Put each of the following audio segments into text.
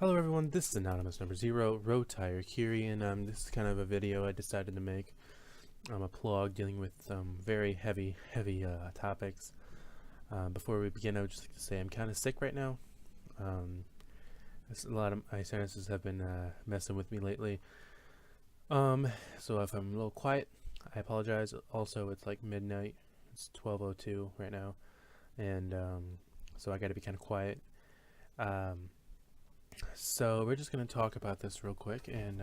Hello everyone, this is Anonymous number 0, Arotiar Kirri, and this is kind of a video I decided to make. I'm a plog dealing with very heavy topics. Before we begin, I would just like to say I'm kind of sick right now. A lot of my sinuses have been messing with me lately. So if I'm a little quiet, I apologize. Also, it's like midnight. It's 12:02 right now, and so I got to be kind of quiet. So we're just going to talk about this real quick, and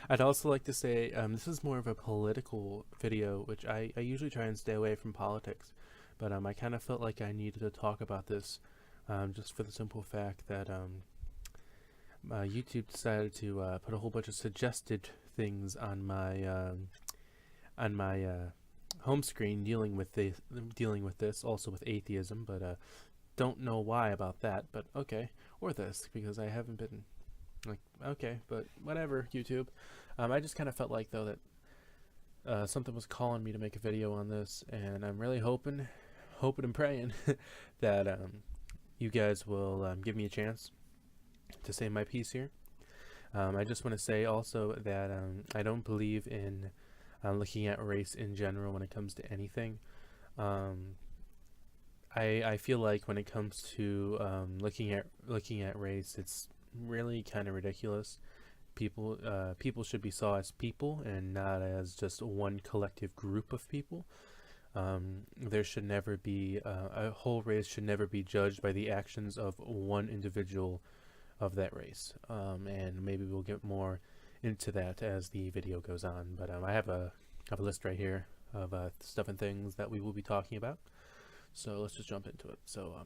I'd also like to say this is more of a political video, which I usually try and stay away from politics, but I kind of felt like I needed to talk about this just for the simple fact that YouTube decided to put a whole bunch of suggested things on my home screen dealing with this, also with atheism, but don't know why about that, but okay, or this, because I haven't been like, okay, but whatever, YouTube. I just kind of felt like, though, that something was calling me to make a video on this, and I'm really hoping and praying that you guys will give me a chance to say my piece here. I just want to say also that I don't believe in looking at race in general when it comes to anything. I feel like when it comes to looking at race, it's really kind of ridiculous. People should be saw as people and not as just one collective group of people. There should never be a whole race should never be judged by the actions of one individual of that race. And maybe we'll get more into that as the video goes on. But I have a list right here of stuff and things that we will be talking about. So let's just jump into it. So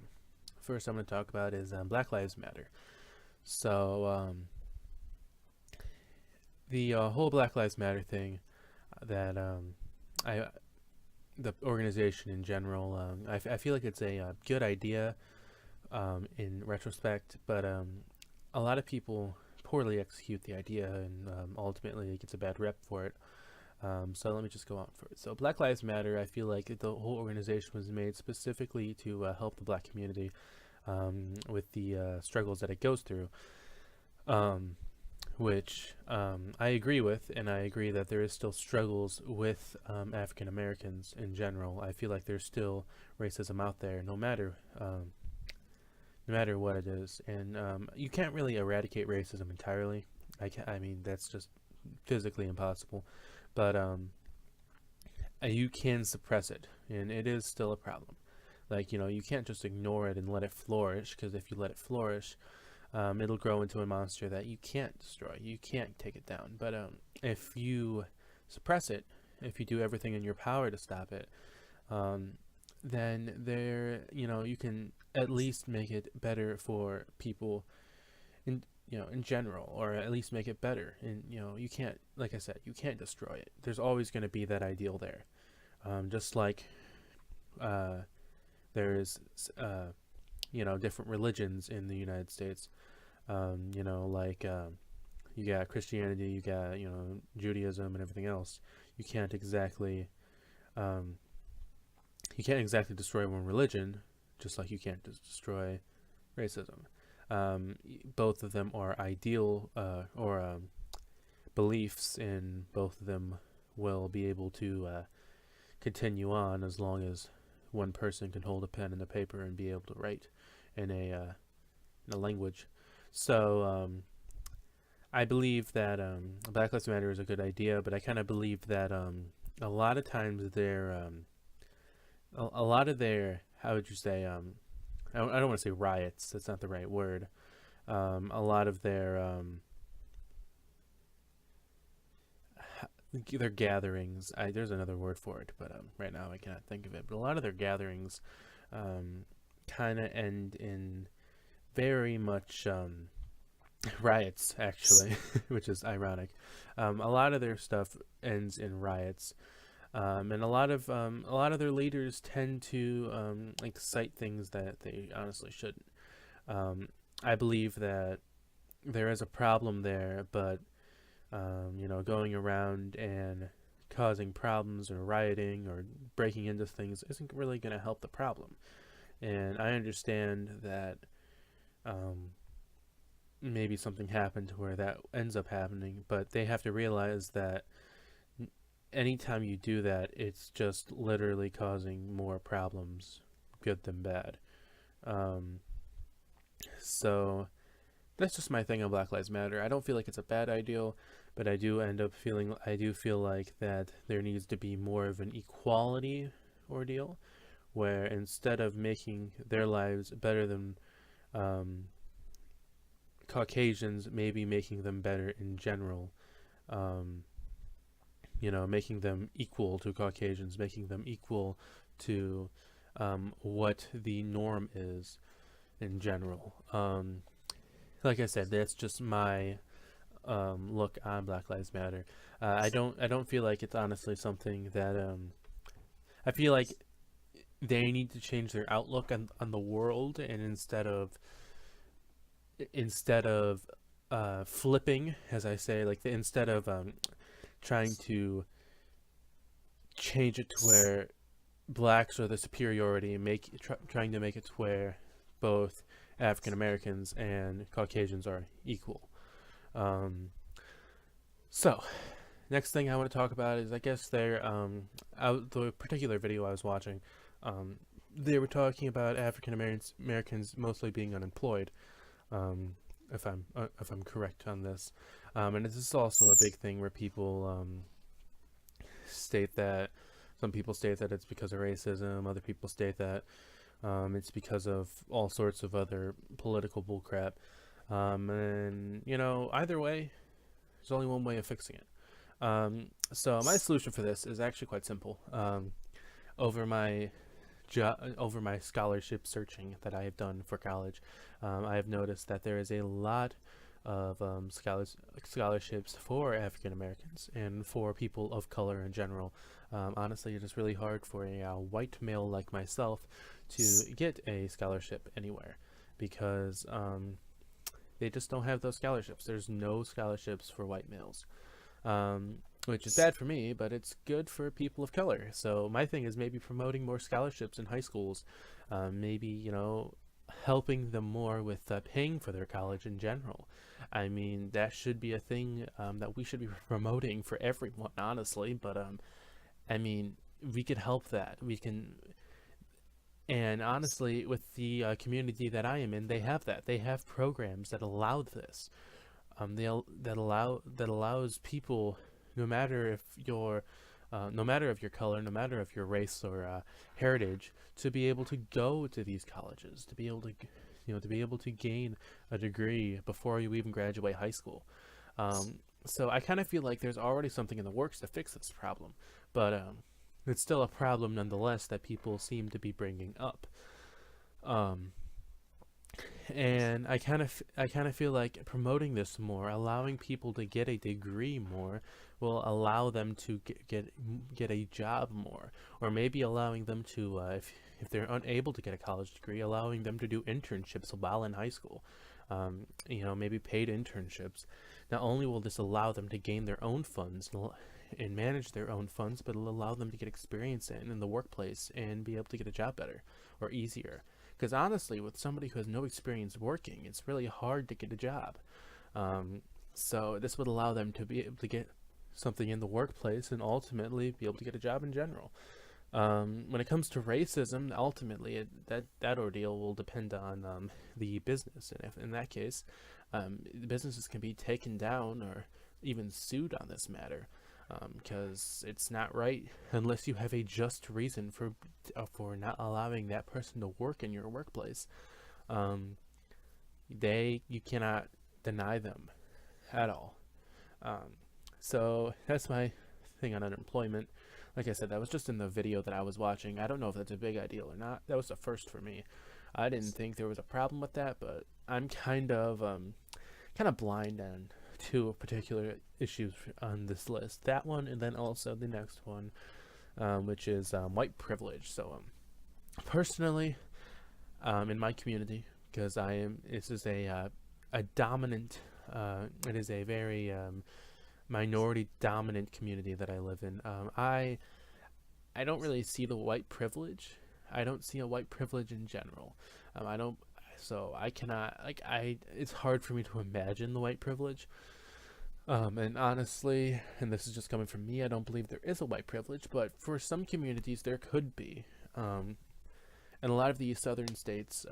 first I'm going to talk about is Black Lives Matter. So the whole Black Lives Matter thing, that the organization in general, I feel like it's a good idea in retrospect, but a lot of people poorly execute the idea, and ultimately it gets a bad rep for it. So let me just go on for it. So Black Lives Matter, I feel like the whole organization was made specifically to help the black community with the struggles that it goes through, which I agree with, and I agree that there is still struggles with African Americans in general. I feel like there's still racism out there, no matter what it is, and you can't really eradicate racism entirely. I mean, that's just physically impossible. But you can suppress it, and it is still a problem. Like, you can't just ignore it and let it flourish, because if you let it flourish, it'll grow into a monster that you can't destroy. You can't take it down. But if you suppress it, if you do everything in your power to stop it, then you can at least make it better for people in general, or at least make it better. And you can't, like I said, you can't destroy it. There's always going to be that ideal there, just like there's different religions in the United States. Like you got Christianity, you got Judaism and everything else. You can't exactly destroy one religion, just like you can't destroy racism. Both of them are ideal, or beliefs, and both of them will be able to continue on as long as one person can hold a pen and a paper and be able to write in a language. So I believe that Black Lives Matter is a good idea, but I kind of believe that a lot of times a lot of their, how would you say, I don't want to say riots, that's not the right word. A lot of their gatherings, there's another word for it, but right now I cannot think of it. But a lot of their gatherings kind of end in very much riots, actually, which is ironic. A lot of their stuff ends in riots. And a lot of their leaders tend to cite things that they honestly shouldn't. I believe that there is a problem there, but going around and causing problems or rioting or breaking into things isn't really going to help the problem. And I understand that maybe something happened to where that ends up happening, but they have to realize that anytime you do that, it's just literally causing more problems, good than bad. Um, so that's just my thing on Black Lives Matter. I don't feel like it's a bad ideal, but I do feel like that there needs to be more of an equality ordeal, where instead of making their lives better than um, Caucasians, maybe making them better in general. Um, making them equal to Caucasians, making them equal to what the norm is in general. Like I said, that's just my look on Black Lives Matter. I don't feel like it's honestly something that I feel like they need to change their outlook on the world, and instead of flipping, as I say, like instead of trying to change it to where blacks are the superiority and trying to make it to where both African Americans and Caucasians are equal. Um, so, next thing I want to talk about is, I guess the particular video I was watching, um, they were talking about African Americans mostly being unemployed. If I'm correct on this, and this is also a big thing where people state that some people state that it's because of racism, other people state that it's because of all sorts of other political bullcrap. And either way, there's only one way of fixing it. So my solution for this is actually quite simple. Over my over my scholarship searching that I have done for college, I have noticed that there is a lot of scholarships for African Americans and for people of color in general. Honestly, it is really hard for a white male like myself to get a scholarship anywhere because they just don't have those scholarships. There's no scholarships for white males, which is bad for me, but it's good for people of color. So my thing is maybe promoting more scholarships in high schools, maybe, helping them more with paying for their college in general. I mean, that should be a thing that we should be promoting for everyone, honestly. But I mean, we could help that. We can, and honestly, with the community that I am in, they have that. They have programs that allow this. That allows people, no matter if you're, no matter of your color, no matter of your race or heritage, to be able to go to these colleges, to be able to, to be able to gain a degree before you even graduate high school. So I kind of feel like there's already something in the works to fix this problem, but it's still a problem nonetheless that people seem to be bringing up. Um, and I kind of feel like promoting this more, allowing people to get a degree more, will allow them to get a job more, or maybe allowing them to, if they're unable to get a college degree, allowing them to do internships while in high school. Maybe paid internships. Not only will this allow them to gain their own funds and manage their own funds, but it'll allow them to get experience in the workplace and be able to get a job better or easier. Because honestly, with somebody who has no experience working, it's really hard to get a job. So this would allow them to be able to get something in the workplace and ultimately be able to get a job in general. When it comes to racism, ultimately that ordeal will depend on the business, and if in that case, the businesses can be taken down or even sued on this matter, because it's not right unless you have a just reason for not allowing that person to work in your workplace. You cannot deny them at all. So that's my thing on unemployment. Like I said, that was just in the video that I was watching. I don't know if that's a big ideal or not. That was the first for me. I didn't think there was a problem with that, but I'm kind of blind on two particular issues on this list. That one, and then also the next one, which is white privilege. So, personally, in my community, because this is a dominant, it is a very minority dominant community that I live in. I don't really see the white privilege. I don't see a white privilege in general. I don't. So I cannot, like, it's hard for me to imagine the white privilege. And honestly, and this is just coming from me, I don't believe there is a white privilege, but for some communities there could be. In a lot of these southern states,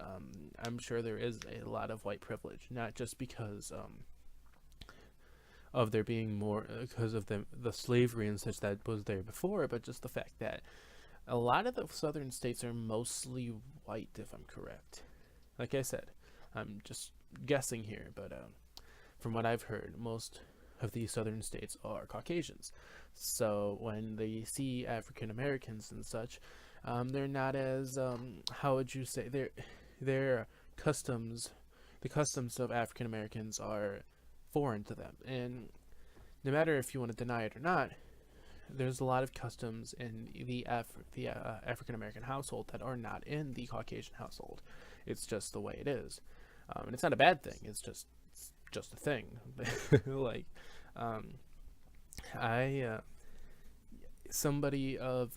I'm sure there is a lot of white privilege, not just because of there being more, because of the slavery and such that was there before, but just the fact that a lot of the southern states are mostly white, if I'm correct. Like I said, I'm just guessing here, but from what I've heard, most of these southern states are Caucasians. So when they see African Americans and such, they're not as how would you say, their customs, the customs of African Americans are foreign to them, and no matter if you want to deny it or not, there's a lot of customs in the African American household that are not in the Caucasian household. It's just the way it is, and it's not a bad thing. It's just a thing. Like, I somebody of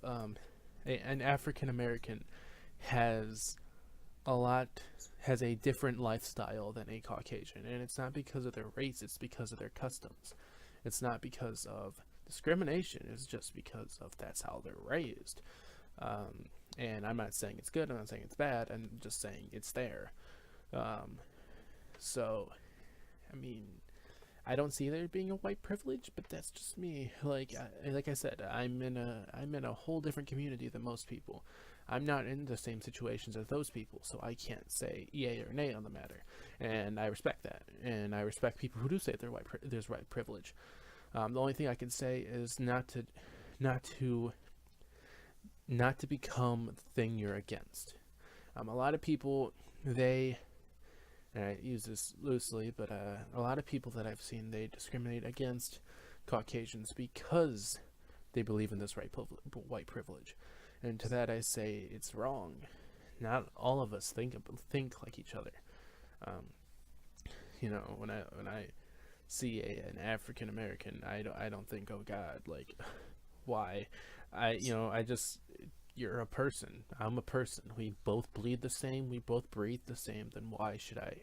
an African American has has a different lifestyle than a Caucasian, and it's not because of their race, it's because of their customs. It's not because of discrimination, it's just because of that's how they're raised. And I'm not saying it's good, I'm not saying it's bad, I'm just saying it's there. So, I mean, I don't see there being a white privilege, but that's just me. Like I said, I'm in a whole different community than most people. I'm not in the same situations as those people, so I can't say yay or nay on the matter. And I respect that, and I respect people who do say there's white privilege. The only thing I can say is not to become the thing you're against. A lot of people, and I use this loosely, but a lot of people that I've seen, they discriminate against Caucasians because they believe in this white privilege. And to that I say it's wrong. Not all of us think like each other. When I see an African American, I don't think, oh God, like, why? You're a person. I'm a person. We both bleed the same. We both breathe the same. Then why should I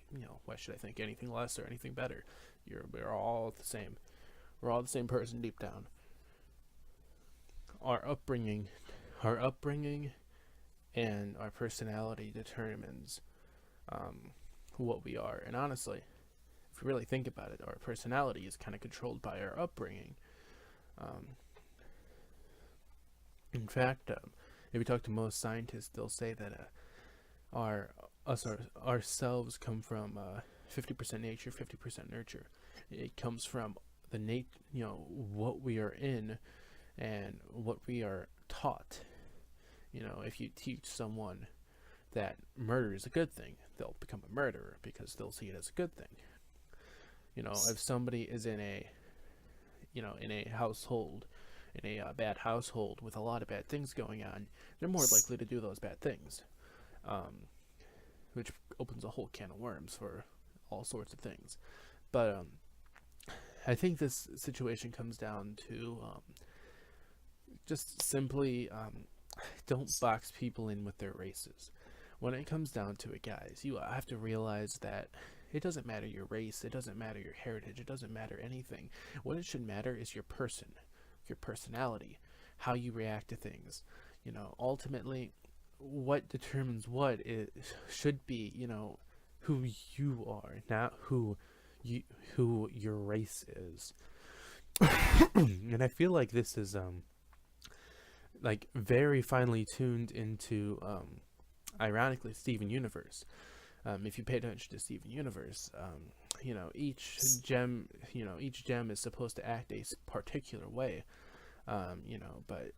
think anything less or anything better? We're all the same. We're all the same person deep down. Our upbringing and our personality determines what we are. And honestly, if you really think about it, our personality is kind of controlled by our upbringing. In fact, if you talk to most scientists, they'll say that ourselves come from 50% nature, 50% nurture. It comes from what we are in and what we are taught. If you teach someone that murder is a good thing, they'll become a murderer because they'll see it as a good thing. If somebody is in a household, in a bad household with a lot of bad things going on, they're more likely to do those bad things, which opens a whole can of worms for all sorts of things. But I think this situation comes down to just simply don't box people in with their races. When it comes down to it, guys, you have to realize that it doesn't matter your race, it doesn't matter your heritage, it doesn't matter anything. What it should matter is your person, your personality, how you react to things. Ultimately, what determines what it should be, who you are, not who your race is. And I feel like this is like very finely tuned into ironically Steven Universe. If you pay attention to Steven Universe, each gem is supposed to act a particular way, but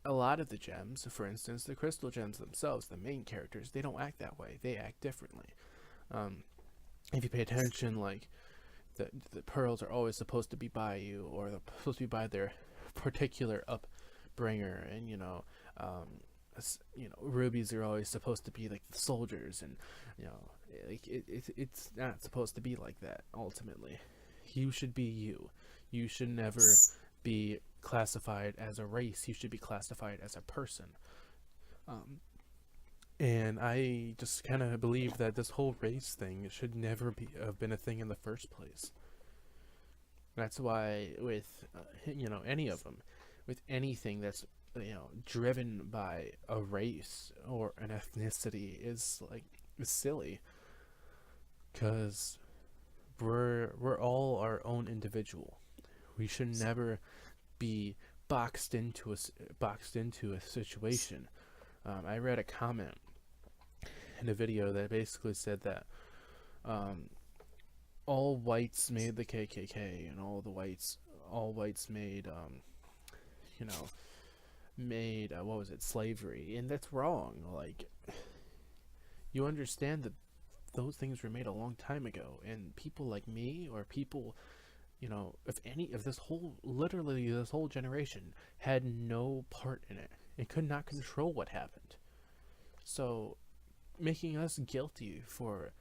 a lot of the gems, for instance, the crystal gems themselves, the main characters, they don't act that way. They act differently. If you pay attention, like the pearls are always supposed to be by you, or they're supposed to be by their particular upbringer, and rubies are always supposed to be like the soldiers, and it's not supposed to be like that. Ultimately, you should be you. You should never be classified as a race. You should be classified as a person. And I just kind of believe that this whole race thing should never be have been a thing in the first place. That's why with any of them, with anything that's driven by a race or an ethnicity is silly, because we're all our own individual. We should never be boxed into a situation. I read a comment in a video that basically said that all whites made the KKK, and all whites made what was it, slavery, and that's wrong. Like, you understand that those things were made a long time ago, and people like me, or people, if this whole generation had no part in it and could not control what happened. So making us guilty for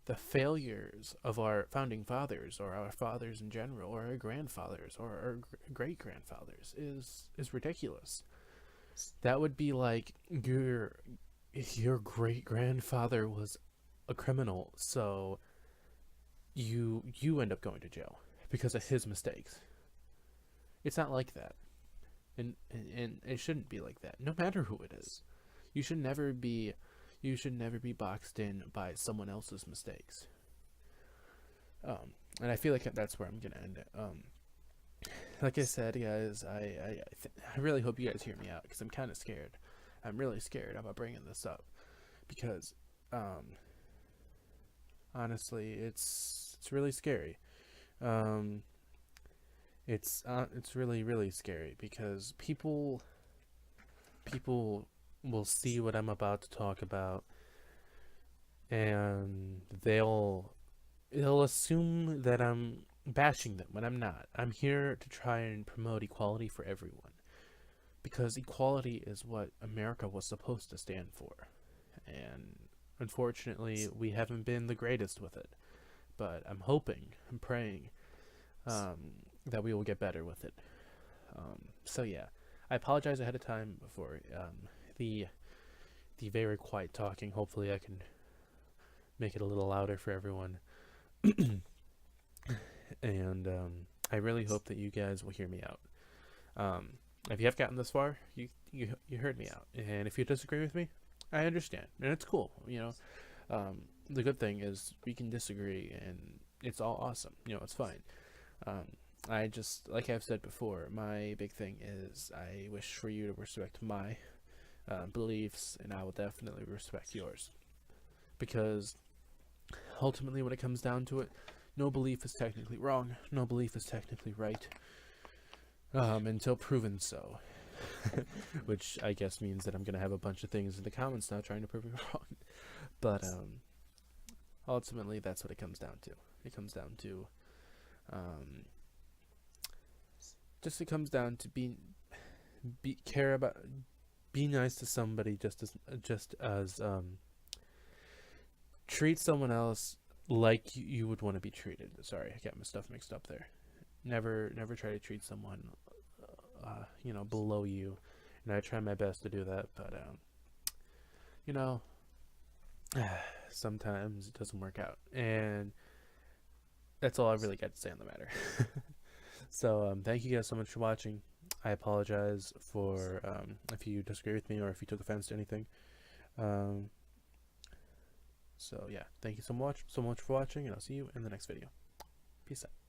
the failures of our founding fathers, or our fathers in general, or our grandfathers, or our great grandfathers is ridiculous. That would be like your great grandfather was a criminal, so you end up going to jail because of his mistakes. It's not like that, and it shouldn't be like that. No matter who it is, you should never be boxed in by someone else's mistakes. And I feel like that's where I'm gonna end it. Like I said, guys, I really hope you guys hear me out, because I'm kind of scared. I'm really scared about bringing this up, because honestly, it's really scary. It's really scary, because people will see what I'm about to talk about, and they'll assume that I'm bashing them when I'm not. I'm here to try and promote equality for everyone, because equality is what America was supposed to stand for, and unfortunately we haven't been the greatest with it. But I'm praying that we will get better with it. So yeah, I apologize ahead of time for the very quiet talking. Hopefully I can make it a little louder for everyone. And I really hope that you guys will hear me out. If you have gotten this far, you heard me out, and if you disagree with me, I understand, and it's cool. The good thing is we can disagree, and it's all awesome. It's fine. I just, like I've said before, my big thing is I wish for you to respect my beliefs, and I will definitely respect yours, because ultimately when it comes down to it, no belief is technically wrong, no belief is technically right, until proven so. Which I guess means that I'm gonna have a bunch of things in the comments now trying to prove me wrong. But ultimately that's what it comes down to. It comes down to be nice to somebody, just as treat someone else like you would want to be treated. Sorry, I got my stuff mixed up there. Never try to treat someone below you, and I try my best to do that, but sometimes it doesn't work out, and that's all I really got to say on the matter. So thank you guys so much for watching. I apologize for if you disagree with me or if you took offense to anything. So yeah, thank you so much for watching, and I'll see you in the next video. Peace out.